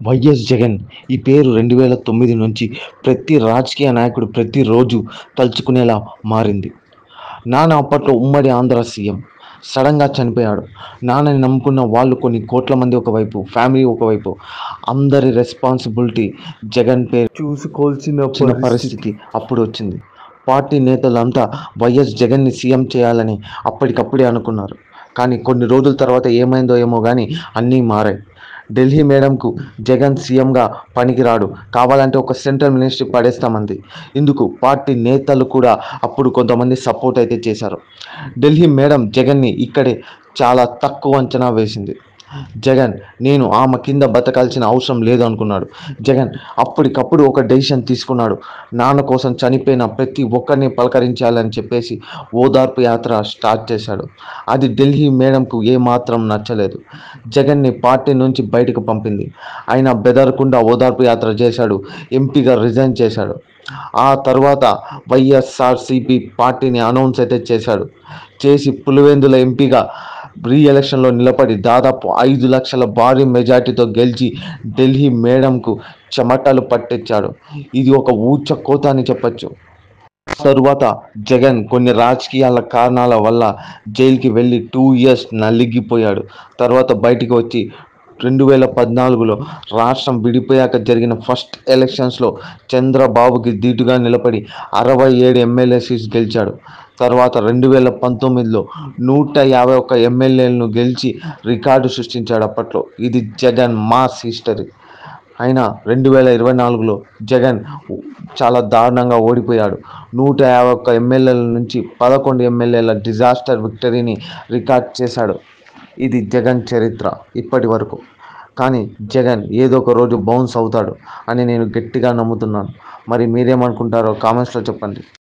YS Jagan ఈ పేరు 2009 నుంచి ప్రతి రాజకీయ నాయకుడు ప్రతిరోజు తలుచుకునేలా మారింది. నాన్న అప్పట్లో ఉమ్మడి ఆంధ్ర సీఎం సడన్గా చనిపోయాడు. నాన్నని నమ్ముకున్న వాళ్ళు కొన్ని కోట్ల మంది ఒకవైపు, ఫ్యామిలీ ఒకవైపు, అందరి రెస్పాన్సిబిలిటీ జగన్ పేరు చూసుకోవాల్సిన పరిస్థితి అప్పుడు వచ్చింది. పార్టీ నేతలంతా వైఎస్ జగన్ని సీఎం చేయాలని అప్పటికప్పుడే అనుకున్నారు. కానీ కొన్ని రోజుల తర్వాత ఏమైందో ఏమో కానీ అన్నీ మారాయి. ఢిల్లీ మేడంకు జగన్ సీఎంగా పనికిరాడు, కావాలంటే ఒక సెంట్రల్ మినిస్ట్రీ పడేస్తామంది. ఇందుకు పార్టీ నేతలు కూడా అప్పుడు కొంతమంది సపోర్ట్ అయితే చేశారు. ఢిల్లీ మేడం జగన్ని ఇక్కడే చాలా తక్కువ అంచనా వేసింది. జగన్ నేను ఆమె కింద బతకాల్సిన అవసరం లేదు అనుకున్నాడు. జగన్ అప్పటికప్పుడు ఒక డెసిషన్ తీసుకున్నాడు. నాన్న కోసం చనిపోయిన ప్రతి ఒక్కరిని పలకరించాలని చెప్పేసి ఓదార్పు యాత్ర స్టార్ట్ చేశాడు. అది ఢిల్లీ మేడంకు ఏమాత్రం నచ్చలేదు. జగన్ని పార్టీ నుంచి బయటకు పంపింది. ఆయన బెదరకుండా ఓదార్పు యాత్ర చేశాడు. ఎంపీగా రిజైన్ చేశాడు. ఆ తర్వాత వైఎస్ఆర్సీపీ పార్టీని అనౌన్స్ అయితే చేశాడు. చేసి పులివెందుల ఎంపీగా రీఎలక్షన్లో నిలబడి దాదాపు 5 లక్షల భారీ మెజార్టీతో గెలిచి ఢిల్లీ మేడంకు చెమటలు పట్టించాడు. ఇది ఒక ఊచ కోత అని చెప్పచ్చు. తరువాత జగన్ కొన్ని రాజకీయాల కారణాల వల్ల జైలుకి వెళ్ళి 2 years నలిగిపోయాడు. తర్వాత బయటికి వచ్చి 2014లో రాష్ట్రం విడిపోయాక జరిగిన ఫస్ట్ ఎలక్షన్స్లో చంద్రబాబుకి ధీటుగా నిలబడి 67 ఎమ్మెల్యే సీట్స్ గెలిచాడు. తర్వాత 2019లో 151 ఎమ్మెల్యేలను గెలిచి రికార్డు సృష్టించాడు అప్పట్లో. ఇది జగన్ మాస్ హిస్టరీ. అయినా 2024లో జగన్ చాలా దారుణంగా ఓడిపోయాడు. 151 ఎమ్మెల్యేల నుంచి 11 ఎమ్మెల్యేల డిజాస్టర్ విక్టరీని రికార్డ్ చేశాడు. ఇది జగన్ చరిత్ర ఇప్పటి వరకు. కానీ జగన్ ఏదో ఒక రోజు బౌన్స్ అవుతాడు అని నేను గట్టిగా నమ్ముతున్నాను. మరి మీరేమనుకుంటారో కామెంట్స్లో చెప్పండి.